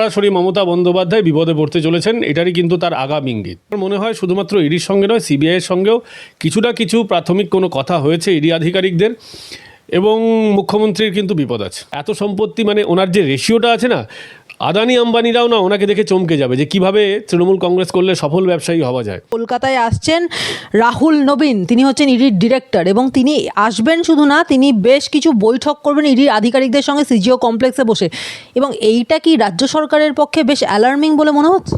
সরাসরি মমতা বন্দ্যোপাধ্যায় বিপদে পড়তে চলেছেন, এটারই কিন্তু তার আগাম ইঙ্গিত। আমার মনে হয় শুধুমাত্র ইডির সঙ্গে নয়, সিবিআইয়ের সঙ্গেও কিছু প্রাথমিক কোনো কথা হয়েছে ইডি আধিকারিকদের, এবং মুখ্যমন্ত্রীর কিন্তু বিপদ আছে। এত সম্পত্তি, মানে ওনার যে রেশিওটা আছে না, আদানি আম্বানিরাও না ওনাকে দেখে চমকে যাবে যে কিভাবে তৃণমূল কংগ্রেস করলে সফল ব্যবসায়ী হওয়া যায়। কলকাতায় আসছেন রাহুল নবীন, তিনি হচ্ছেন ইডির ডিরেক্টর, এবং তিনি আসবেন শুধু না, তিনি বেশ কিছু বৈঠক করবেন ইডির আধিকারিকদের সঙ্গে সিজিও কমপ্লেক্সে বসে। এবং এইটা কি রাজ্য সরকারের পক্ষে বেশ অ্যালার্মিং বলে মনে হচ্ছে?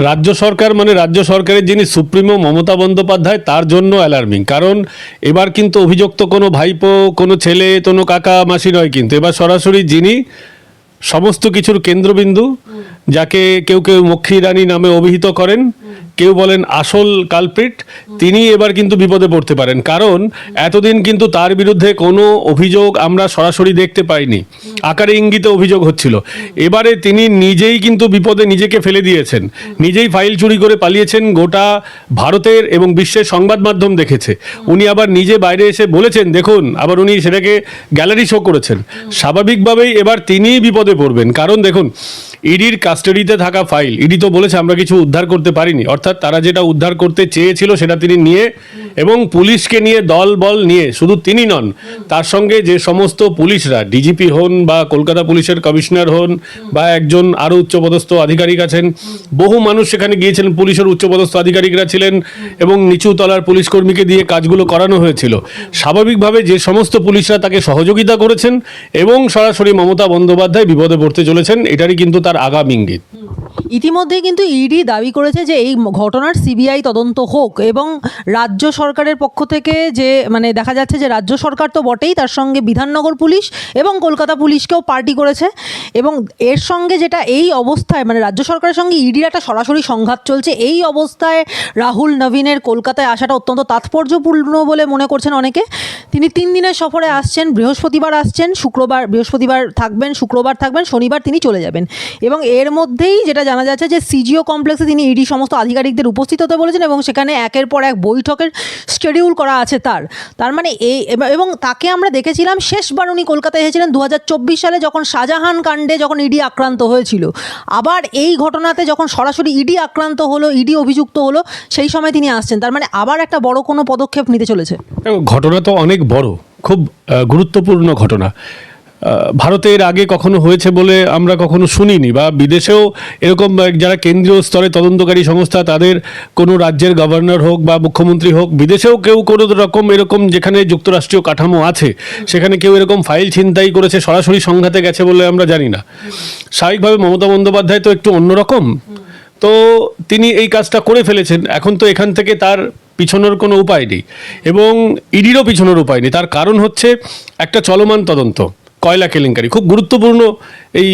রাজ্য সরকার মানে রাজ্য সরকারের যিনি সুপ্রিমো মমতা বন্দ্যোপাধ্যায়, তার জন্য অ্যালার্মিং। কারণ এবার কিন্তু অভিযুক্ত কোনো ভাইপো, কোনো ছেলে, কোনো কাকা মাসি নয়, কিন্তু এবার সরাসরি যিনি সমস্ত কিছুর কেন্দ্রবিন্দু, যাকে কেউ কেউ মক্ষী রানী নামে অভিহিত করেন, কেউ বলেন আসল কালপ্রিট, তিনি এবার কিন্তু বিপদে পড়তে পারেন। কারণ এতদিন কিন্তু তার বিরুদ্ধে কোনো অভিযোগ আমরা সরাসরি দেখতে পাইনি, আকারে ইঙ্গিতে অভিযোগ হচ্ছিল। এবারে তিনি নিজেই কিন্তু বিপদে নিজেকে ফেলে দিয়েছেন, নিজেই ফাইল চুরি করে পালিয়েছেন, গোটা ভারতের এবং বিশ্বের সংবাদ মাধ্যম দেখেছে। উনি আবার নিজে বাইরে এসে বলেছেন, দেখুন, আবার উনি সেটাকে গ্যালারি শো করেছেন। স্বাভাবিকভাবেই এবার তিনিই বিপদে পড়বেন। কারণ দেখুন, ইডির কাস্টাডিতে থাকা ফাইল, ইডি তো বলেছে আমরা কিছু উদ্ধার করতে পারিনি, অর্থাৎ তারা যেটা উদ্ধার করতে চেয়েছিল সেটা তিনি নিয়ে, এবং পুলিশকে নিয়ে, দল বল নিয়ে, শুধু তিনি নন, তার সঙ্গে যে সমস্ত পুলিশরা, ডিজিপি হন বা কলকাতা পুলিশের কমিশনার হন বা একজন আরও উচ্চপদস্থ আধিকারিক আছেন, বহু মানুষ সেখানে গিয়েছিলেন, পুলিশের উচ্চপদস্থ আধিকারিকরা ছিলেন, এবং নিচু তলার পুলিশ কর্মীকে দিয়ে কাজগুলো করানো হয়েছিল। স্বাভাবিকভাবে যে সমস্ত পুলিশরা তাকে সহযোগিতা করেছেন, এবং সরাসরি মমতা বন্দ্যোপাধ্যায় বিপদে পড়তে চলেছেন, এটারই কিন্তু তার আগাম ইঙ্গিত। ইতিমধ্যেই কিন্তু ইডি দাবি করেছে যে এই ঘটনার সিবিআই তদন্ত হোক, এবং রাজ্য সরকারের পক্ষ থেকে যে দেখা যাচ্ছে যে রাজ্য সরকার তো বটেই, তার সঙ্গে বিধাননগর পুলিশ এবং কলকাতা পুলিশকেও পার্টি করেছে। এবং এর সঙ্গে যেটা এই অবস্থায় রাজ্য সরকারের সঙ্গে ইডির একটা সরাসরি সংঘাত চলছে, এই অবস্থায় রাহুল নবীনের কলকাতায় আসাটা অত্যন্ত তাৎপর্যপূর্ণ বলে মনে করছেন অনেকে। তিনি 3 দিনের সফরে আসছেন, বৃহস্পতিবার আসছেন, বৃহস্পতিবার থাকবেন, শুক্রবার থাকবেন, শনিবার তিনি চলে যাবেন। এবং এর মধ্যেই যেটা জানা যাচ্ছে যে সিজিও কমপ্লেক্সে তিনি ইডি সমস্ত আধিকারিকদের উপস্থিত হতে বলেছেন, এবং সেখানে একের পর এক বৈঠকের শিডিউল করা আছে তার মানে এই, এবং তাকে আমরা দেখেছিলাম শেষবার উনি কলকাতায় এসেছিলেন 2024 সালে, যখন শাহজাহান কাণ্ডে যখন ইডি আক্রান্ত হয়েছিল। আবার এই ঘটনাতে যখন সরাসরি ইডি আক্রান্ত হলো, ইডি অভিযুক্ত হলো, সেই সময় তিনি আসছেন। তার মানে আবার একটা বড় কোনো পদক্ষেপ নিতে চলেছে। ঘটনা তো অনেক বড়, খুব গুরুত্বপূর্ণ ঘটনা। ভারতের আগে কখনো হয়েছে বলে আমরা কখনো শুনিনি, বা বিদেশেও এরকম যারা কেন্দ্রীয় স্তরে তদন্তকারী সংস্থা, তাদের কোনো রাজ্যের গভর্নর হোক বা মুখ্যমন্ত্রী হোক, বিদেশেও কেউ কোনো রকম এরকম, যেখানে যুক্তরাষ্ট্রীয় কাঠামো আছে, সেখানে কেউ এরকম ফাইল ছিনতাই করেছে, সরাসরি সংঘাতে গেছে বলে আমরা জানি না। স্বাভাবিকভাবে মমতা বন্দ্যোপাধ্যায় তো একটু অন্যরকম, তো তিনি এই কাজটা করে ফেলেছেন। এখন তো এখান থেকে তার পিছনের কোনো উপায় নেই, এবং ইডিরও পিছনের উপায় নেই। তার কারণ হচ্ছে একটা চলমান তদন্ত, কয়লা কেলেঙ্কারি। খুব গুরুত্বপূর্ণ এই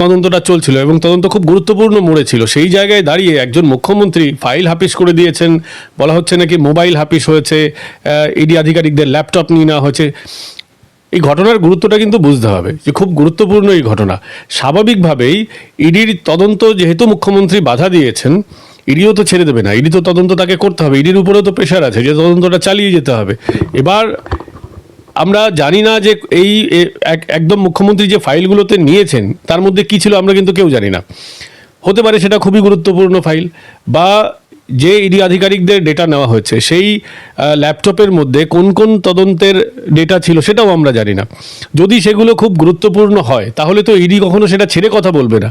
তদন্তটা চলছিল, এবং তদন্ত খুব গুরুত্বপূর্ণ মোড়ে ছিল। সেই জায়গায় দাঁড়িয়ে একজন মুখ্যমন্ত্রী ফাইল হাফিস করে দিয়েছেন, বলা হচ্ছে নাকি মোবাইল হাফিস হয়েছে, ইডি আধিকারিকদের ল্যাপটপ নিয়ে নেওয়া হয়েছে। এই ঘটনার গুরুত্বটা কিন্তু বুঝতে হবে, যে খুব গুরুত্বপূর্ণ এই ঘটনা। স্বাভাবিকভাবেই ইডির তদন্ত, যেহেতু মুখ্যমন্ত্রী বাধা দিয়েছেন, ইডিও তো ছেড়ে দেবে না, ইডি তো তদন্ত তাকে করতে হবে, ইডির উপরেও তো প্রেশার আছে যে তদন্তটা চালিয়ে যেতে হবে। এবার আমরা জানি না যে এই একদম মুখ্যমন্ত্রী যে ফাইলগুলোতে নিয়েছেন তার মধ্যে কী ছিল, আমরা কিন্তু কেউ জানি না। হতে পারে সেটা খুবই গুরুত্বপূর্ণ ফাইল, বা যে ইডি আধিকারিকদের ডেটা নেওয়া হয়েছে সেই ল্যাপটপের মধ্যে কোন কোন তদন্তের ডেটা ছিল সেটাও আমরা জানি না। যদি সেগুলো খুব গুরুত্বপূর্ণ হয়, তাহলে তো ইডি কখনো সেটা ছেড়ে কথা বলবে না।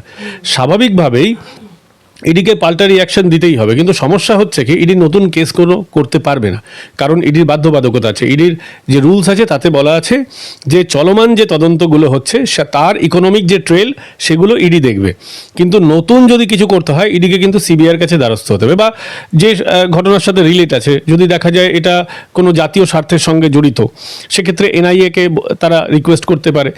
স্বাভাবিকভাবেই ইডিকে পাল্টা রিয়াকশন দিতেই হবে। কিন্তু সমস্যা হচ্ছে কি, ইডি নতুন কেস কোনো করতে পারবে না, কারণ ইডির বাধ্যবাধকতা আছে। ইডির যে রুলস আছে তাতে বলা আছে যে চলমান যে তদন্তগুলো হচ্ছে তার ইকোনমিক যে ট্রেল, সেগুলো ইডি দেখবে। কিন্তু নতুন যদি কিছু করতে হয়, ইডিকে কিন্তু সিবিআইয়ের কাছে দ্বারস্থ হতে হবে, বা যে ঘটনার সাথে রিলেট আছে, যদি দেখা যায় এটা কোনো জাতীয় স্বার্থের সঙ্গে জড়িত, সেক্ষেত্রে এনআইএকে তারা রিকোয়েস্ট করতে পারে।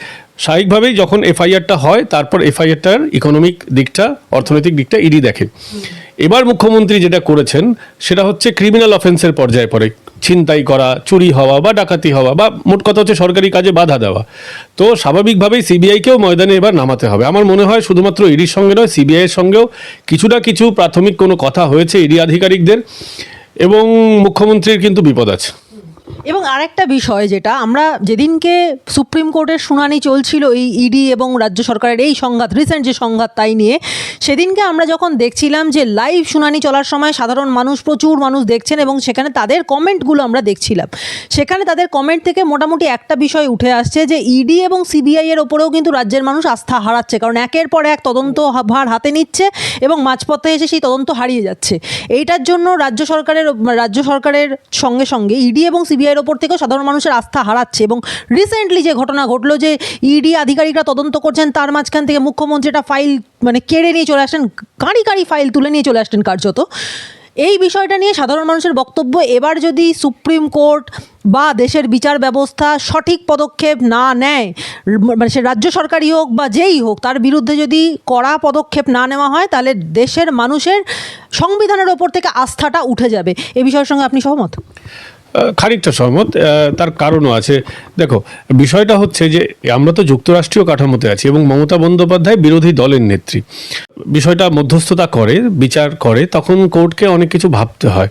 স্বাভাবিকভাবেই যখন এফআইআরটা হয়, তারপর এফআইআরটার ইকোনমিক দিকটা, অর্থনৈতিক দিকটা ইডি দেখে। এবার মুখ্যমন্ত্রী যেটা করেছেন সেটা হচ্ছে ক্রিমিনাল অফেন্সের পর্যায়ে পড়ে, ছিনতাই করা, চুরি হওয়া বা ডাকাতি হওয়া, বা মোট কথা হচ্ছে সরকারি কাজে বাধা দেওয়া। তো স্বাভাবিকভাবেই সিবিআইকেও ময়দানে এবার নামাতে হবে। আমার মনে হয় শুধুমাত্র ইডির সঙ্গে নয়, সিবিআইয়ের সঙ্গেও কিছু প্রাথমিক কোনো কথা হয়েছে ইডি আধিকারিকদের, এবং মুখ্যমন্ত্রীর কিন্তু বিপদ আছে। এবং আরেকটা বিষয় যেটা আমরা যেদিনকে সুপ্রিম কোর্টের শুনানি চলছিল এই ইডি এবং রাজ্য সরকারের এই সংঘাত, রিসেন্ট যে সংঘাত তাই নিয়ে, সেদিনকে আমরা যখন দেখছিলাম যে লাইভ শুনানি চলার সময় সাধারণ মানুষ, প্রচুর মানুষ দেখছেন এবং সেখানে তাদের কমেন্টগুলো আমরা দেখছিলাম। সেখানে তাদের কমেন্ট থেকে মোটামুটি একটা বিষয় উঠে আসছে যে ইডি এবং সিবিআই এর ওপরেও কিন্তু রাজ্যের মানুষ আস্থা হারাচ্ছে, কারণ একের পর এক তদন্ত ভার হাতে নিচ্ছে এবং মাঝপথে এসে সেই তদন্ত হারিয়ে যাচ্ছে। এইটার জন্য রাজ্য সরকারের সঙ্গে সঙ্গে ইডি এবং সিবিআইয়ের ওপর থেকেও সাধারণ মানুষের আস্থা হারাচ্ছে। এবং রিসেন্টলি যে ঘটনা ঘটলো যে ইডি আধিকারিকরা তদন্ত করছেন, তার মাঝখান থেকে মুখ্যমন্ত্রী একটা ফাইল মানে কেড়ে নিয়ে চলে আসলেন, কাঁড়ি ফাইল তুলে নিয়ে চলে আসলেন কার্যত। এই বিষয়টা নিয়ে সাধারণ মানুষের বক্তব্য, এবার যদি সুপ্রিম কোর্ট বা দেশের বিচার ব্যবস্থা সঠিক পদক্ষেপ না নেয়, মানে সে রাজ্য সরকারই হোক বা যেই হোক, তার বিরুদ্ধে যদি কড়া পদক্ষেপ না নেওয়া হয়, তাহলে দেশের মানুষের সংবিধানের ওপর থেকে আস্থাটা উঠে যাবে। এ বিষয়ের সঙ্গে আপনি সহমত? খানিকটা সহমত, তার কারণও আছে। দেখো, বিষয়টা হচ্ছে যে আমরা তো যুক্তরাষ্ট্রীয় কাঠামোতে আছি এবং মমতা বন্দ্যোপাধ্যায় বিরোধী দলের নেত্রী। বিষয়টা মধ্যস্থতা করে, বিচার করে, তখন কোর্টকে অনেক কিছু ভাবতে হয়।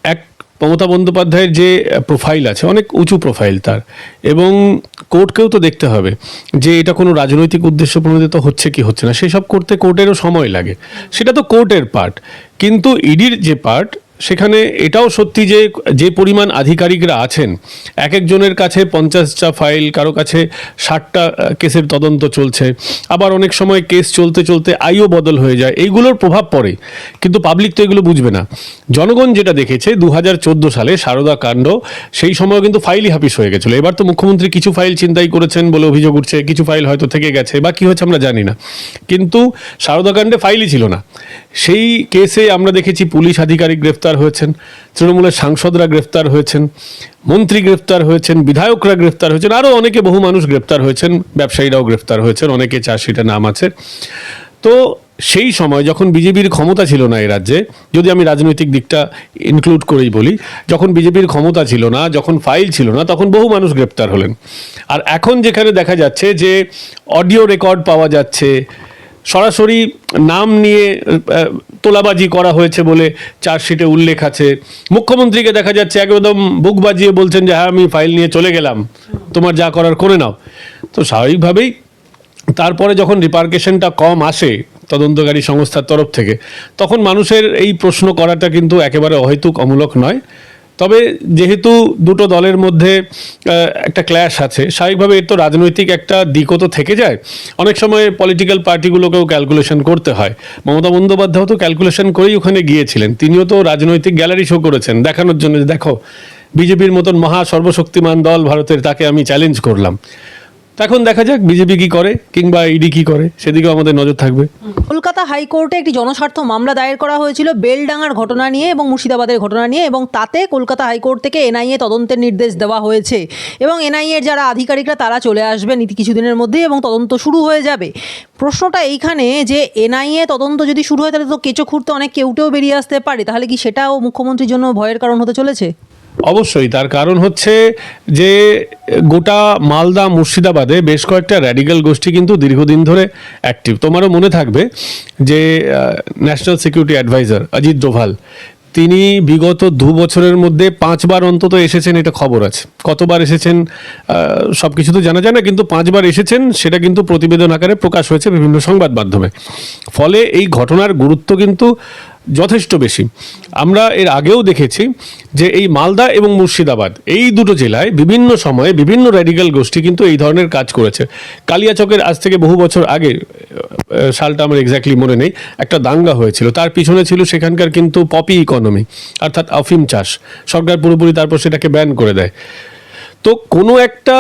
এক, মমতা বন্দ্যোপাধ্যায়ের যে প্রোফাইল আছে, অনেক উঁচু প্রোফাইল তার, এবং কোর্টকেও তো দেখতে হবে যে এটা কোনো রাজনৈতিক উদ্দেশ্য প্রণোদিত হচ্ছে কি হচ্ছে না, সেসব করতে কোর্টেরও সময় লাগে। সেটা তো কোর্টের পার্ট, কিন্তু ইডির যে পার্ট, সেখানে এটাও সত্যি যে যে পরিমাণ আধিকারিকরা আছেন, এক একজনের কাছে 50টা ফাইল, কারো কাছে 60টা কেসের তদন্ত চলছে, আবার অনেক সময় কেস চলতে চলতে আইও বদল হয়ে যায়, এইগুলোর প্রভাব পড়ে। কিন্তু পাবলিক তো এগুলো বুঝবে না। জনগণ যেটা দেখেছে 2014 সালে সারদা কাণ্ড, সেই সময় কিন্তু ফাইলই হাফিস হয়ে গেছিলো। এবার তো মুখ্যমন্ত্রী কিছু ফাইল ছিনতাই করেছেন বলে অভিযোগ উঠছে, কিছু ফাইল হয়তো থেকে গেছে বা কী হয়েছে আমরা জানি না, কিন্তু সারদা কাণ্ডে ফাইলই ছিল না। সেই কেসে আমরা দেখেছি পুলিশ আধিকারিক গ্রেফতার হয়েছেন, তৃণমূলের সাংসদরা গ্রেফতার হয়েছেন, মন্ত্রী গ্রেফতার হয়েছেন, বিধায়করা গ্রেফতার হয়েছেন, আরও অনেকে, বহু মানুষ গ্রেফতার হয়েছেন, ব্যবসায়ীরাও গ্রেফতার হয়েছেন, অনেকে চার্জশিটে নাম আছে। তো সেই সময় যখন বিজেপির ক্ষমতা ছিল না এই রাজ্যে, যদি আমি রাজনৈতিক দিকটা ইনক্লুড করেই বলি, যখন বিজেপির ক্ষমতা ছিল না, যখন ফাইল ছিল না, তখন বহু মানুষ গ্রেপ্তার হলেন। আর এখন যেখানে দেখা যাচ্ছে যে অডিও রেকর্ড পাওয়া যাচ্ছে, সরাসরি নাম নিয়ে তোলাবাজি করা হয়েছে বলে চার্জশিটে উল্লেখ আছে, মুখ্যমন্ত্রীকে দেখা যাচ্ছে একদম বুক বাজিয়ে বলছেন যে হ্যাঁ আমি ফাইল নিয়ে চলে গেলাম, তোমার যা করার করে নাও। তো স্বাভাবিকভাবেই তারপরে যখন রিপার্কেশনটা কম আসে তদন্তকারী সংস্থার তরফ থেকে, তখন মানুষের এই প্রশ্ন করাটা কিন্তু একেবারে অহেতুক, অমূলক নয়। তবে যেহেতু দুটো দলের মধ্যে একটা ক্ল্যাশ আছে, স্বাভাবিকভাবে এর তো রাজনৈতিক একটা দিকও তো থেকে যায়। অনেক সময় পলিটিক্যাল পার্টিগুলোকেও ক্যালকুলেশন করতে হয়। মমতা বন্দ্যোপাধ্যায় তো ক্যালকুলেশন করেই ওখানে গিয়েছিলেন, তিনিও তো রাজনৈতিক গ্যালারি শো করেছেন দেখানোর জন্য যে দেখো বিজেপির মতন মহা সর্বশক্তিমান দল ভারতের, তাকে আমি চ্যালেঞ্জ করলাম। এখন দেখা যাক বিজেপি কি করে কিংবা ইডি কি করে, সেদিকেও আমাদের নজর থাকবে। কলকাতা হাইকোর্টে একটি জনস্বার্থ মামলা দায়ের করা হয়েছিল বেলডাঙ্গার ঘটনা নিয়ে এবং মুর্শিদাবাদের ঘটনা নিয়ে, এবং তাতে কলকাতা হাইকোর্ট থেকে এনআইএ তদন্তের নির্দেশ দেওয়া হয়েছে এবং এনআইএর যারা আধিকারিকরা তারা চলে আসবেন কিছুদিনের মধ্যেই এবং তদন্ত শুরু হয়ে যাবে। প্রশ্নটা এইখানে যে এনআইএ তদন্ত যদি শুরু হয় তাহলে তো কেঁচো খুঁড়তে অনেক কেউটেও বেরিয়ে আসতে পারে, তাহলে কি সেটাও মুখ্যমন্ত্রীর জন্য ভয়ের কারণ হতে চলেছে? অবশ্যই, তার কারণ হচ্ছে যে গোটা মালদা মুর্শিদাবাদে বেশ কয়েকটা র্যাডিক্যাল গোষ্ঠী কিন্তু দীর্ঘদিন ধরে অ্যাক্টিভ। তোমারও মনে থাকবে যে national security adviser Ajit Doval, তিনি বিগত 2 বছরের মধ্যে 5 বার অন্তত এসেছেন, এটা খবর আছে। কতবার এসেছেন সব কিছু তো জানা যায় না, কিন্তু 5 বার এসেছেন, সেটা কিন্তু প্রতিবেদন আকারে প্রকাশ হয়েছে বিভিন্ন সংবাদ মাধ্যমে। ফলে এই ঘটনার গুরুত্ব কিন্তু যথেষ্ট বেশি। আমরা এর আগেও দেখেছি যে এই মালদা এবং মুর্শিদাবাদ, এই দুটো জেলায় বিভিন্ন সময়ে বিভিন্ন র্যাডিক্যাল গোষ্ঠী কিন্তু এই ধরনের কাজ করেছে। কালিয়াচকের আজ থেকে বহু বছর আগে, সালটা আমার এক্স্যাক্টলি মনে নেই, একটা দাঙ্গা হয়েছিল, তার পিছনে ছিল সেখানকার কিন্তু পপি ইকোনমি, অর্থাৎ আফিম চাষ। সরকার পুরোপুরি তারপর সেটাকে ব্যান করে দেয়। তো কোনো একটা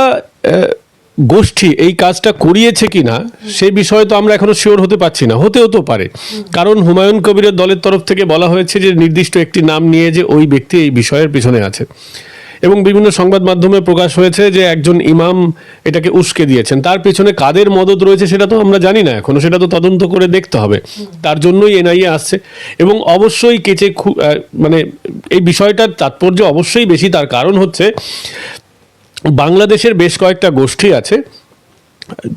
গোষ্ঠী এই কাজটা করিয়েছে কিনা সেই বিষয়ে তো আমরা এখনো শিওর হতে পারছি না, হতেও তো পারে। কারণ হুমায়ুন কবিরের দলের তরফ থেকে বলা হয়েছে যে নির্দিষ্ট একটি নাম নিয়ে যে ওই ব্যক্তি এই বিষয়ের পিছনে আছে, এবং বিভিন্ন সংবাদ মাধ্যমে প্রকাশ হয়েছে যে একজন ইমাম এটাকে উস্কে দিয়েছেন। তার পেছনে কাদের মদত রয়েছে সেটা তো আমরা জানি না এখনো, সেটা তো তদন্ত করে দেখতে হবে। তার জন্যই এনআইএ আসছে, এবং অবশ্যই মানে এই বিষয়টার তাৎপর্য অবশ্যই বেশি। তার কারণ হচ্ছে বাংলাদেশের বেশ কয়েকটা গোষ্ঠী আছে,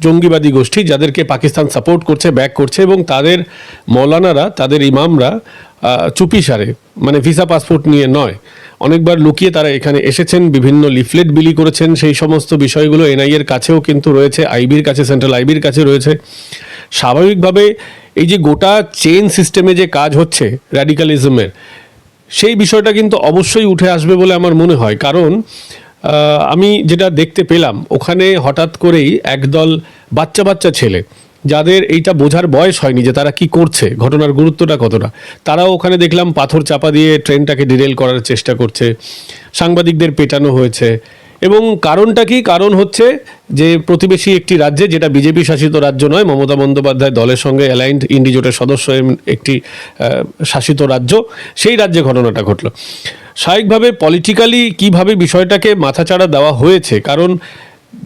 জঙ্গিবাদী গোষ্ঠী, যাদেরকে পাকিস্তান সাপোর্ট করছে, ব্যাক করছে, এবং তাদের মৌলানারা, তাদের ইমামরা চুপিসারে, মানে ভিসা পাসপোর্ট নিয়ে নয়, অনেকবার লুকিয়ে তারা এখানে এসেছেন, বিভিন্ন লিফলেট বিলি করেছেন, সেই সমস্ত বিষয়গুলো এনআইএর কাছেও কিন্তু রয়েছে, আইবির কাছে, সেন্ট্রাল আইবির কাছে রয়েছে। স্বাভাবিকভাবে এই যে গোটা চেইন সিস্টেমে যে কাজ হচ্ছে র্যাডিক্যালিজমের, সেই বিষয়টা কিন্তু অবশ্যই উঠে আসবে বলে আমার মনে হয়। কারণ আমি যেটা দেখতে পেলাম, ওখানে হঠাৎ করেই একদল বাচ্চা বাচ্চা ছেলে, যাদের এইটা বোঝার বয়স হয়নি যে তারা কি করছে, ঘটনার গুরুত্বটা কতটা, তারাও ওখানে দেখলাম পাথর চাপা দিয়ে ট্রেনটাকে ডিরেল করার চেষ্টা করছে, সাংবাদিকদের পেটানো হয়েছে। এবং কারণটা কি? কারণ হচ্ছে যে প্রতিবেশী একটি রাজ্যে, যেটা বিজেপি শাসিত রাজ্য নয়, মমতা বন্দ্যোপাধ্যায় দলের সঙ্গে অ্যালাইন্ড ইন্ডি জোটের সদস্য একটি শাসিত রাজ্য, সেই রাজ্যে ঘটনাটা ঘটল। স্বাভাবিকভাবে পলিটিক্যালি কিভাবে বিষয়টাকে মাথাচাড়া দেওয়া হয়েছে, কারণ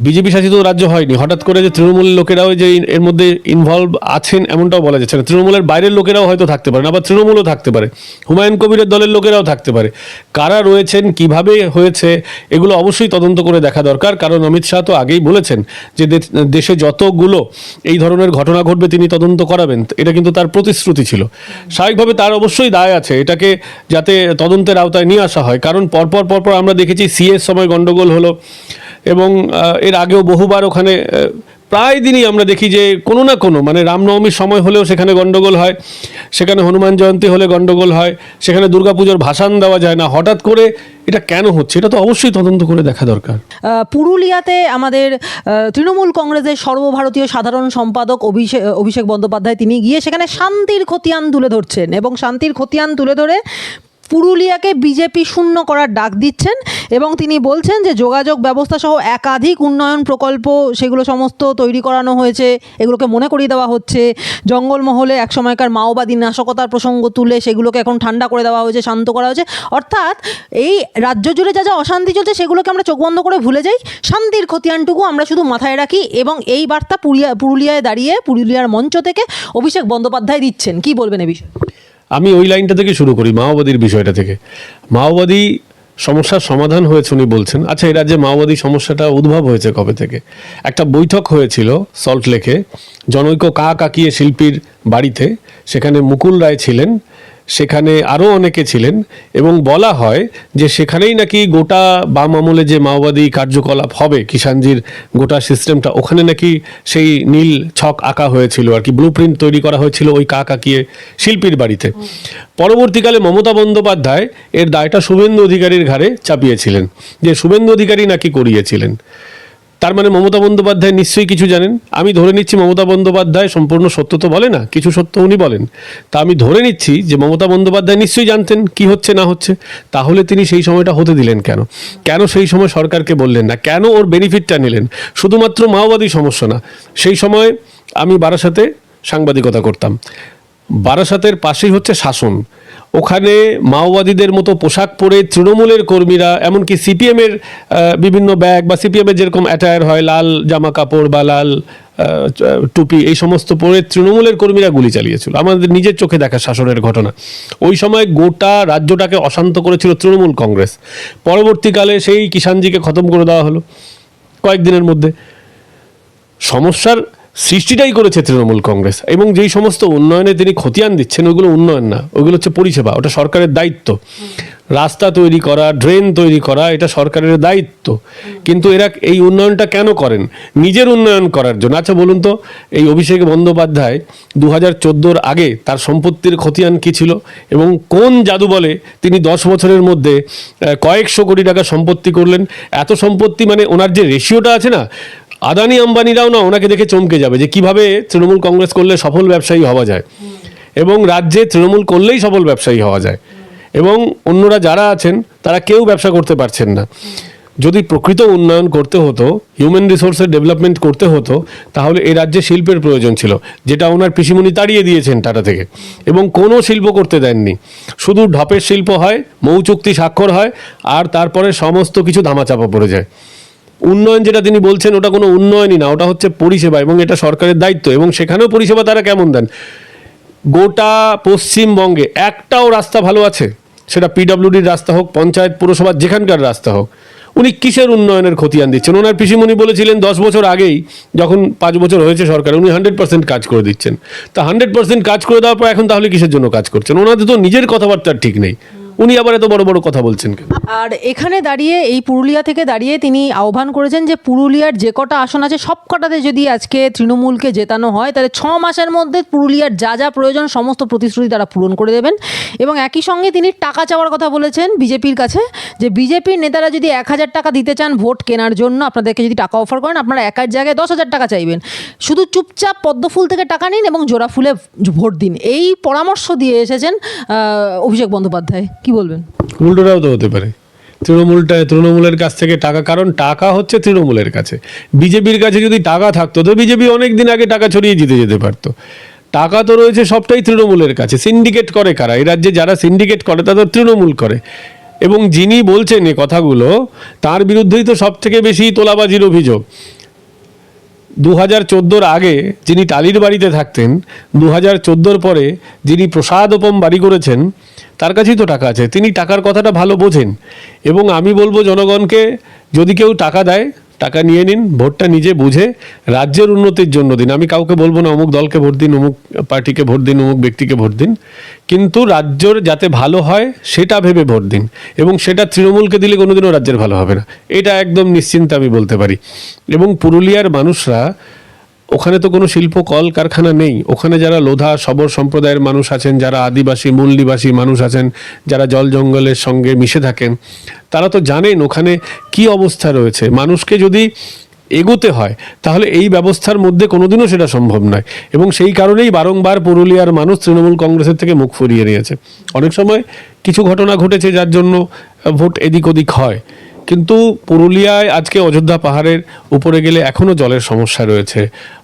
বিজেপি শাসিত রাজ্য হয়নি, হঠাৎ করে যে তৃণমূলের লোকেরাও যে এর মধ্যে ইনভলভ আছেন এমনটাও বলা যাচ্ছে না। তৃণমূলের বাইরের লোকেরাও হয়তো থাকতে পারেন, আবার তৃণমূলও থাকতে পারে, হুমায়ুন কবিরের দলের লোকেরাও থাকতে পারে। কারা রয়েছেন, কিভাবে হয়েছে, এগুলো অবশ্যই তদন্ত করে দেখা দরকার। কারণ অমিত শাহ তো আগেই বলেছেন যে দেশে যতগুলো এই ধরনের ঘটনা ঘটবে তিনি তদন্ত করাবেন, এটা কিন্তু তার প্রতিশ্রুতি ছিল। স্বাভাবিকভাবে তার অবশ্যই দায় আছে এটাকে যাতে তদন্তের আওতায় নিয়ে আসা হয়। কারণ পরপর আমরা দেখেছি সিএর সময় গন্ডগোল হলো, এবং এর আগেও বহুবার ওখানে প্রায় দিনই আমরা দেখি যে কোনো না কোনো, মানে রামনবমীর সময় হলেও সেখানে গন্ডগোল হয়, সেখানে হনুমান জয়ন্তী হলে গন্ডগোল হয়, সেখানে দুর্গাপুজোর ভাসান দেওয়া যায় না। হঠাৎ করে এটা কেন হচ্ছে, এটা তো অবশ্যই তদন্ত করে দেখা দরকার। পুরুলিয়াতে আমাদের তৃণমূল কংগ্রেসের সর্বভারতীয় সাধারণ সম্পাদক অভিষেক বন্দ্যোপাধ্যায় তিনি গিয়ে সেখানে শান্তির খতিয়ান তুলে ধরছেন, এবং শান্তির খতিয়ান তুলে ধরে পুরুলিয়াকে বিজেপি শূন্য করার ডাক দিচ্ছেন। এবং তিনি বলছেন যে যোগাযোগ ব্যবস্থা সহ একাধিক উন্নয়ন প্রকল্প সেগুলো সমস্ত তৈরি করানো হয়েছে, এগুলোকে মনে করিয়ে দেওয়া হচ্ছে। জঙ্গলমহলে একসময়কার মাওবাদী নাশকতার প্রসঙ্গ তুলে সেগুলোকে এখন ঠান্ডা করে দেওয়া হয়েছে, শান্ত করা হয়েছে। অর্থাৎ এই রাজ্য জুড়ে যা যা অশান্তি চলছে সেগুলোকে আমরা চোখ বন্ধ করে ভুলে যাই, শান্তির খতিয়ানটুকু আমরা শুধু মাথায় রাখি। এবং এই বার্তা পুরুলিয়ায় দাঁড়িয়ে পুরুলিয়ার মঞ্চ থেকে অভিষেক বন্দ্যোপাধ্যায় দিচ্ছেন। কি বলবেন এ বিষয়ে? আমি ওই লাইনটা থেকে শুরু করি, মাওবাদীর বিষয়টা থেকে। মাওবাদী সমস্যার সমাধান হয়েছে উনি বলছেন। আচ্ছা, এই রাজ্যে মাওবাদী সমস্যাটা উদ্ভব হয়েছে কবে থেকে? একটা বৈঠক হয়েছিল সল্টলেকে, জনৈক কাকিয়ে শিল্পীর বাড়িতে, সেখানে মুকুল রায় ছিলেন, সেখানে আরও অনেকে ছিলেন, এবং বলা হয় যে সেখানেই নাকি গোটা বাম আমলে যে মাওবাদী কার্যকলাপ হবে, কিষাণজির গোটা সিস্টেমটা, ওখানে নাকি সেই নীল ছক আঁকা হয়েছিল আর কি, ব্লু প্রিন্ট তৈরি করা হয়েছিল ওই কাকিয়ে শিল্পীর বাড়িতে। পরবর্তীকালে মমতা বন্দ্যোপাধ্যায় এর দায়টা শুভেন্দু অধিকারীর ঘাড়ে চাপিয়েছিলেন, যে শুভেন্দু অধিকারী নাকি করিয়েছিলেন। তার মানে মমতা বন্দ্যোপাধ্যায় নিশ্চয়ই কিছু জানেন। আমি ধরে নিচ্ছি মমতা বন্দ্যোপাধ্যায় সম্পূর্ণ সত্য তো বলে না, কিছু সত্য উনি বলেন। তা আমি ধরে নিচ্ছি যে মমতা বন্দ্যোপাধ্যায় নিশ্চয়ই জানতেন কি হচ্ছে না হচ্ছে। তাহলে তিনি সেই সময়টা হতে দিলেন কেন? কেন সেই সময় সরকারকে বললেন না? কেন ওর বেনিফিটটা নিলেন? শুধুমাত্র মাওবাদী সমস্যা না, সেই সময় আমি বারাসাতে সাংবাদিকতা করতাম, বারাসাতের পাশেই হচ্ছে শাসন। ওখানে মাওবাদীদের মতো পোশাক পরে তৃণমূলের কর্মীরা, এমনকি সিপিএমের বিভিন্ন ব্যাগ বা সিপিএমের যেরকম অ্যাটায়ার হয়, লাল জামা কাপড় বা লাল টুপি, এই সমস্ত পরে তৃণমূলের কর্মীরা গুলি চালিয়েছিল। আমাদের নিজের চোখে দেখা শাসনের ঘটনা। ওই সময় গোটা রাজ্যটাকে অশান্ত করেছিল তৃণমূল কংগ্রেস। পরবর্তীকালে সেই কিষাণজিকে খতম করে দেওয়া হলো কয়েকদিনের মধ্যে। সমস্যার সৃষ্টিটাই করেছে তৃণমূল কংগ্রেস, এবং যেই সমস্ত উন্নয়নে তিনি খতিয়ান দিচ্ছেন ওইগুলো উন্নয়ন না, ওইগুলো হচ্ছে পরিষেবা। ওটা সরকারের দায়িত্ব। রাস্তা তৈরি করা, ড্রেন তৈরি করা, এটা সরকারের দায়িত্ব। কিন্তু এরা এই উন্নয়নটা কেন করেন? নিজের উন্নয়ন করার জন্য। আচ্ছা বলুন তো, এই অভিষেক বন্দ্যোপাধ্যায় 2014 আগে তার সম্পত্তির খতিয়ান কী ছিল, এবং কোন জাদু বলে তিনি 10 বছরের মধ্যে কয়েকশো কোটি টাকা সম্পত্তি করলেন? এত সম্পত্তি, মানে ওনার যে রেশিওটা আছে না, আদানি আম্বানিরাও না ওনাকে দেখে চমকে যাবে যে কিভাবে তৃণমূল কংগ্রেস করলে সফল ব্যবসায়ী হওয়া যায়, এবং রাজ্যে তৃণমূল করলেই সফল ব্যবসায়ী হওয়া যায়, এবং অন্যরা যারা আছেন তারা কেউ ব্যবসা করতে পারছেন না। যদি প্রকৃত উন্নয়ন করতে হতো, হিউম্যান রিসোর্সের ডেভেলপমেন্ট করতে হতো, তাহলে এই রাজ্যে শিল্পের প্রয়োজন ছিল, যেটা ওনার পিসিমণি তাড়িয়ে দিয়েছেন টাটা থেকে, এবং কোনো শিল্প করতে দেননি। শুধু ঢপের শিল্প হয়, মৌ চুক্তি স্বাক্ষর হয়, আর তারপরে সমস্ত কিছু ধামাচাপা পড়ে যায়। উন্নয়ন যেটা তিনি বলছেন ওটা কোনো উন্নয়নই না, ওটা হচ্ছে পরিষেবা, এবং এটা সরকারের দায়িত্ব। এবং সেখানেও পরিষেবা তারা কেমন দেন? গোটা পশ্চিমবঙ্গে একটাও রাস্তা ভালো আছে, সেটা পিডব্লিউডির রাস্তা হোক, পঞ্চায়েত পুরসভার যেখানকার রাস্তা হোক, উনি কিসের উন্নয়নের খতিয়ান দিচ্ছেন? ওনার পিসিমণি বলেছিলেন 10 বছর আগেই, যখন 5 বছর হয়েছে সরকার, উনি 100% কাজ করে দিচ্ছেন। তা 100% কাজ করে দেওয়ার পর এখন তাহলে কিসের জন্য কাজ করছেন? ওনাদের তো নিজের কথাবার্তার ঠিক নেই। উনি আবার এত বড় বড় কথা বলছেন কেন? আর এখানে দাঁড়িয়ে, এই পুরুলিয়া থেকে দাঁড়িয়ে তিনি আহ্বান করেছেন যে পুরুলিয়ার যে কটা আসন আছে সব কটাতে যদি আজকে তৃণমূলকে জেতানো হয় তাহলে 6 মাসের মধ্যে পুরুলিয়ার যা যা প্রয়োজন সমস্ত প্রতিশ্রুতি তারা পূরণ করে দেবেন। এবং একই সঙ্গে তিনি টাকা চাওয়ার কথা বলেছেন বিজেপির কাছে, যে বিজেপির নেতারা যদি 1,000 টাকা দিতে চান ভোট কেনার জন্য, আপনাদেরকে যদি টাকা অফার করেন, আপনারা একার জায়গায় 10,000 টাকা চাইবেন, শুধু চুপচাপ পদ্মফুল থেকে টাকা নিন এবং জোড়া ফুলে ভোট দিন। এই পরামর্শ দিয়ে এসেছেন অভিষেক বন্দ্যোপাধ্যায়। কি বলবেন? উল্টোটাও তো হতে পারে, তৃণমূলের কাছ থেকে টাকা, কারণ টাকা হচ্ছে তৃণমূলের কাছে। বিজেপির কাছে যদি টাকা থাকতো তো বিজেপি অনেক দিন আগে টাকা ছড়িয়ে জিতে যেতে পারতো। টাকা তো রয়েছে সবটাই তৃণমূলের কাছে। সিন্ডিকেট করে কারা? এই রাজ্যে যারা সিন্ডিকেট করে তাদের তৃণমূল করে। এবং যিনি বলছেন এই কথাগুলো তার বিরুদ্ধেই তো সব থেকে বেশি তোলাবাজির অভিযোগ। 2014 আগে যিনি টালির বাড়িতে থাকতেন, 2014 পরে যিনি প্রসাদোপম বাড়ি করেছেন, তার কাছেই তো টাকা আছে। তিনি টাকার কথাটা ভালো বোঝেন। এবং আমি বলবো জনগণকে, যদি কেউ টাকা দেয় টাকা নিয়ে নিন, ভোটটা নিজে বুঝে রাজ্যের উন্নতির জন্য দিন। আমি কাউকে বলবো না অমুক দলকে ভোট দিন, অমুক পার্টিকে ভোট দিন, অমুক ব্যক্তিকে ভোট দিন, কিন্তু রাজ্যের যাতে ভালো হয় সেটা ভেবে ভোট দিন। এবং সেটা তৃণমূলকে দিলে কোনোদিনও রাজ্যের ভালো হবে না, এটা একদম নিশ্চিন্তে আমি বলতে পারি। এবং পুরুলিয়ার মানুষরা, ওখানে তো কোনো শিল্প কল কারখানা নেই। ওখানে যারা লোধা শবর সম্প্রদায়ের মানুষ আছেন, যারা আদিবাসী মূল নিবাসী মানুষ আছেন, যারা জল জঙ্গলের সঙ্গে মিশে থাকেন, তারা তো জানেন ওখানে কি অবস্থা রয়েছে। মানুষকে যদি এগোতে হয় তাহলে এই ব্যবস্থার মধ্যে কোনোদিনও সেটা সম্ভব নয়। এবং সেই কারণেই বারংবার পুরুলিয়ার মানুষ তৃণমূল কংগ্রেসের থেকে মুখ ফিরিয়ে নিয়েছে। অনেক সময় কিছু ঘটনা ঘটেছে যার জন্য ভোট এদিক ওদিক হয়, কিন্তু পুরুলিয়ায় আজকে অযোধ্যা পাহাড়ের উপরে গেলে এখনও জলের সমস্যা রয়েছে।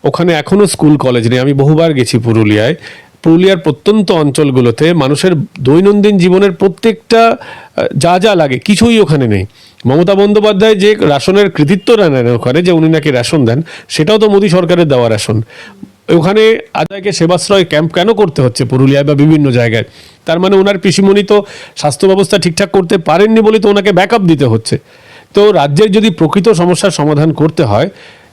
ওখানে এখনও স্কুল কলেজ নেই। আমি বহুবার গেছি পুরুলিয়ায়। পুরুলিয়ার প্রত্যন্ত অঞ্চলগুলোতে মানুষের দৈনন্দিন জীবনের প্রত্যেকটা যা যা লাগে কিছুই ওখানে নেই। মমতা বন্দ্যোপাধ্যায় যে রেশনের কৃতিত্ব নেন ওখানে, যে উনি নাকি রেশন দেন, সেটাও তো মোদী সরকারের দেওয়া রেশন। ওখানে আদায়কে সেবাশ্রয় ক্যাম্প কেন করতে হচ্ছে পুরুলিয়ায় বা বিভিন্ন জায়গায়? তার মানে ওনার পিসিমণি তো স্বাস্থ্য ব্যবস্থা ঠিকঠাক করতে পারেননি বলে তো ওনাকে ব্যাকআপ দিতে হচ্ছে। তো রাজ্যের যদি প্রকৃত সমস্যার সমাধান করতে হয়,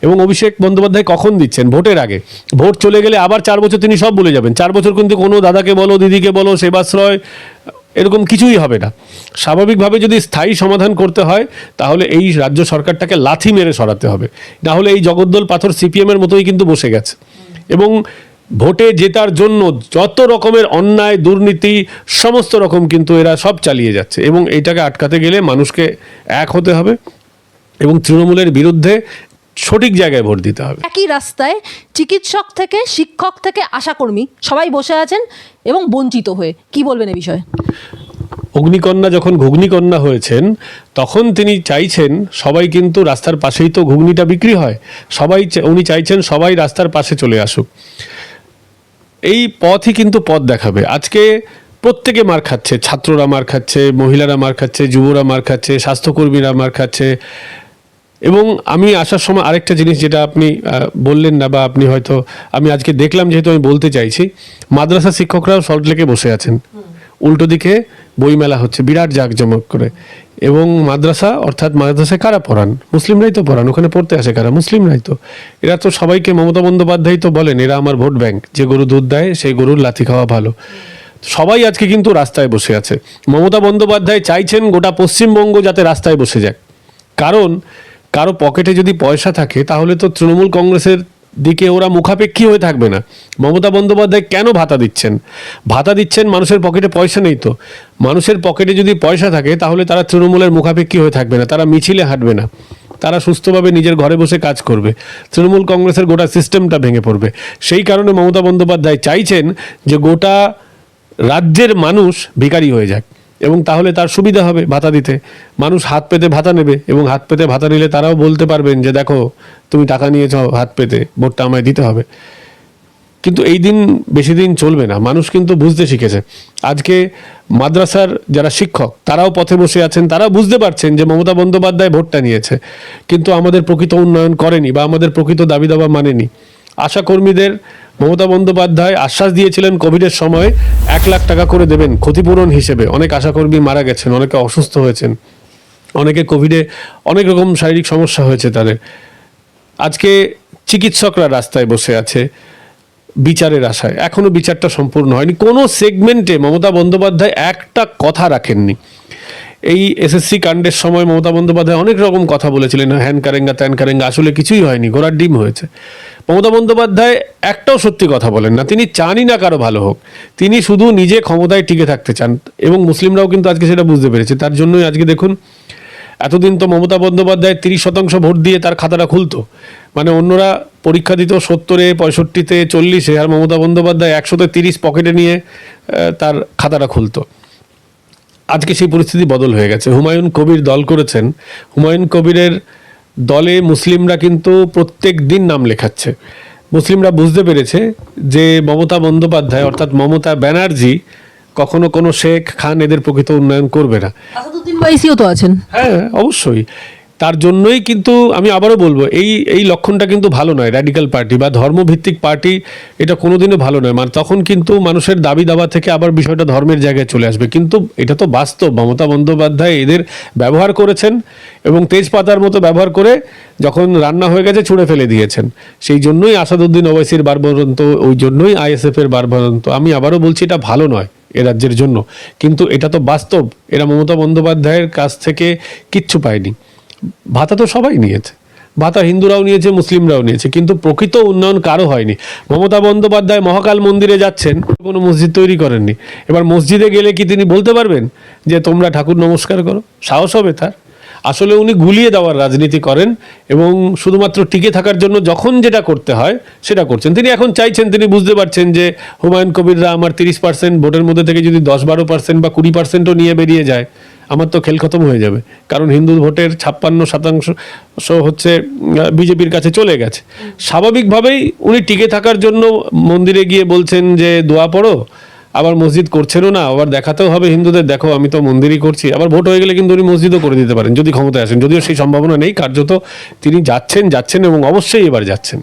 এবং অভিষেক বন্দ্যোপাধ্যায় কখন দিচ্ছেন? ভোটের আগে। ভোট চলে গেলে আবার 4 বছর তিনি সব বলে যাবেন। 4 বছর কিন্তু কোনো দাদাকে বলো, দিদিকে বলো, সেবাশ্রয় এরকম কিছুই হবে না। স্বাভাবিকভাবে যদি স্থায়ী সমাধান করতে হয় তাহলে এই রাজ্য সরকারটাকে লাথি মেরে সরাতে হবে। না হলে এই জগদ্দল পাথর সিপিএমের মতোই কিন্তু বসে গেছে। এবং ভোটে জেতার জন্য যত রকমের অন্যায় দুর্নীতি সমস্ত রকম কিন্তু এরা সব চালিয়ে যাচ্ছে। এবং এইটাকে আটকাতে গেলে মানুষকে এক হতে হবে এবং তৃণমূলের বিরুদ্ধে সঠিক জায়গায় ভোট দিতে হবে। একই রাস্তায় চিকিৎসক থেকে শিক্ষক থেকে আশাকর্মী সবাই বসে আছেন এবং বঞ্চিত হয়ে। কি বলবেন এ বিষয়ে? অগ্নিকন্যা যখন ঘুগনিকন্যা হয়েছেন তখন তিনি চাইছেন সবাই, কিন্তু রাস্তার পাশেই তো ঘুগনিটা বিক্রি হয়, সবাই উনি চাইছেন সবাই রাস্তার পাশে চলে আসুক। এই পথই কিন্তু পথ দেখাবে। আজকে প্রত্যেকে মার খাচ্ছে, ছাত্ররা মার খাচ্ছে, মহিলারা মার খাচ্ছে, যুবরা মার খাচ্ছে, স্বাস্থ্যকর্মীরা মার খাচ্ছে। এবং আমি আসার সময় আরেকটা জিনিস যেটা আপনি বললেন না, বা আপনি হয়তো, আমি আজকে দেখলাম যেহেতু আমি বলতে চাইছি, মাদ্রাসা শিক্ষকরাও সল্টলেকে বসে আছেন। উল্টো দিকে বইমেলা হচ্ছে বিরাট জাঁকজমক করে। এবং মাদ্রাসা, অর্থাৎ মাদ্রাসায় কারা পড়ান? মুসলিমরাই তো পড়ান। ওখানে পড়তে আসে কারা? মুসলিমরাই তো। এরা তো সবাইকে, মমতা বন্দ্যোপাধ্যায় তো বলেন এরা আমার ভোট ব্যাংক, যে গরু দুধ দেয় সেই গরুর লাথি খাওয়া ভালো। সবাই আজকে কিন্তু রাস্তায় বসে আছে। মমতা বন্দ্যোপাধ্যায় চাইছেন গোটা পশ্চিমবঙ্গ যাতে রাস্তায় বসে যায়। কারণ কারো পকেটে যদি পয়সা থাকে তাহলে তো তৃণমূল কংগ্রেসের দিকে ওরা মুখাপেক্ষী হয়ে থাকবে না। মমতা বন্দ্যোপাধ্যায় কেন ভাতা দিচ্ছেন? ভাতা দিচ্ছেন মানুষের পকেটে পয়সা নেই তো। মানুষের পকেটে যদি পয়সা থাকে তাহলে তারা তৃণমূলের মুখাপেক্ষী হয়ে থাকবে না, তারা মিছিলে হাঁটবে না, তারা সুস্থভাবে নিজের ঘরে বসে কাজ করবে। তৃণমূল কংগ্রেসের গোটা সিস্টেমটা ভেঙে পড়বে। সেই কারণে মমতা বন্দ্যোপাধ্যায় চাইছেন যে গোটা রাজ্যের মানুষ ভিখারি হয়ে যাক, এবং তাহলে তার সুবিধা হবে ভাতা দিতে। মানুষ হাত পেতে ভাতা নেবে, এবং হাত পেতে ভাতা নিলে তারাও বলতে পারবেন যে দেখো তুমি টাকা নিয়েছ হাত পেতে, ভোটটা আমায় দিতে হবে। কিন্তু এই দিন বেশি দিন চলবে না। মানুষ কিন্তু বুঝতে শিখেছে। আজকে মাদ্রাসার যারা শিক্ষক তারাও পথে বসে আছেন, তারাও বুঝতে পারছেন যে মমতা বন্দ্যোপাধ্যায় ভোটটা নিয়েছে কিন্তু আমাদের প্রকৃত উন্নয়ন করেনি বা আমাদের প্রকৃত দাবি দাবা মানেনি। আশাকর্মীদের মমতা বন্দ্যোপাধ্যায় আশ্বাস দিয়েছিলেন কোভিডের সময় 1 লাখ টাকা করে দেবেন ক্ষতিপূরণ হিসেবে। অনেক আশাকর্মী মারা গেছেন, অনেকে অসুস্থ হয়েছেন, অনেকে কোভিডে অনেক রকম শারীরিক সমস্যা হয়েছে তাদের। আজকে চিকিৎসকরা রাস্তায় বসে আছে, বিচারের আশায়, এখনো বিচারটা সম্পূর্ণ হয়নি। কোনো সেগমেন্টে মমতা বন্দ্যোপাধ্যায় একটা কথা রাখেননি। এই এসএসসি কাণ্ডের সময় মমতা বন্দ্যোপাধ্যায় অনেক রকম কথা বলেছিলেন, হ্যান কারেঙ্গা ত্যান কারেঙ্গা, আসলে কিছুই হয়নি, ঘোড়ার ডিম হয়েছে। মমতা বন্দ্যোপাধ্যায় একটাও সত্যি কথা বলেন না, তিনি চানই না কারো ভালো হোক, তিনি শুধু নিজে ক্ষমতায় টিকে থাকতে চান, এবং মুসলিমরাও কিন্তু আজকে সেটা বুঝতে পেরেছে। তার জন্যই আজকে দেখুন, এতদিন তো মমতা বন্দ্যোপাধ্যায় 30% ভোট দিয়ে তার খাতাটা খুলতো, মানে অন্যরা পরীক্ষা দিত 70-এ 65-তে 40-এ, আর মমতা বন্দ্যোপাধ্যায় 100-তে 30 পকেটে নিয়ে তার খাতাটা খুলতো। আজকে সেই পরিস্থিতি বদল হয়ে গেছে। হুমায়ুন কবির দল করেছেন, হুমায়ুন কবিরের দলে মুসলিমরা কিন্তু প্রত্যেক দিন নাম লেখাচ্ছে। মুসলিমরা বুঝতে পেরেছে যে মমতা বন্দ্যোপাধ্যায় অর্থাৎ মমতা ব্যানার্জি কখনো কোনো শেখ খান এদের প্রকৃত উন্নয়ন করবে না। আসাদুদ্দিন ওয়াইসিও তো আছেন। হ্যাঁ, অবশ্যই। তার জন্যই কিন্তু আমি আবারও বলবো, এই লক্ষণটা কিন্তু ভালো নয়। র্যাডিক্যাল পার্টি বা ধর্মভিত্তিক পার্টি এটা কোনোদিনও ভালো নয়, মানে তখন কিন্তু মানুষের দাবি দাবা থেকে আবার বিষয়টা ধর্মের জায়গায় চলে আসবে। কিন্তু এটা তো বাস্তব, মমতা বন্দ্যোপাধ্যায় এদের ব্যবহার করেছেন এবং তেজপাতার মতো ব্যবহার করে যখন রান্না হয়ে গেছে ছুঁড়ে ফেলে দিয়েছেন। সেই জন্যই আসাদুদ্দিন ওয়াইসির বারবারন্ত, ওই জন্যই আইএসএফের বারবারন্ত। আমি আবারও বলছি, এটা ভালো নয় এ রাজ্যের জন্য, কিন্তু এটা তো বাস্তব। এরা মমতা বন্দ্যোপাধ্যায়ের কাছ থেকে কিচ্ছু পায়নি। ভাতা তো সবাই নিয়েছে, ভাতা হিন্দুরাও নিয়েছে, মুসলিমরাও নিয়েছে, কিন্তু প্রকৃত উন্নয়ন কারো হয়নি। মমতা বন্দ্যোপাধ্যায় মহাকাল মন্দিরে যাচ্ছেন, কোনো মসজিদ তৈরি করেননি। এবার মসজিদে গেলে কি তিনি বলতে পারবেন যে তোমরা ঠাকুর নমস্কার করো? সাহস হবে তার? আসলে উনি গুলিয়ে দেওয়ার রাজনীতি করেন এবং শুধুমাত্র টিকে থাকার জন্য যখন যেটা করতে হয় সেটা করছেন। তিনি এখন চাইছেন, তিনি বুঝতে পারছেন যে হুমায়ুন কবিররা আমার 30% ভোটের মধ্যে থেকে যদি 10-12% বা 20%ও নিয়ে বেরিয়ে যায়, আমার তো খেল খতম হয়ে যাবে। কারণ হিন্দু ভোটের 56% হচ্ছে বিজেপির কাছে চলে গেছে। স্বাভাবিকভাবেই উনি টিকে থাকার জন্য মন্দিরে গিয়ে বলছেন যে দোয়া পড়ো, আবার মসজিদ করছেনও না, আবার দেখাতেও হবে হিন্দুদের, দেখো আমি তো মন্দিরই করছি। আবার ভোট হয়ে গেলে কিন্তু উনি মসজিদও করে দিতে পারেন যদি ক্ষমতায় আসেন, যদিও সেই সম্ভাবনা নেই। কার্যত তিনি যাচ্ছেন এবং অবশ্যই এবার যাচ্ছেন।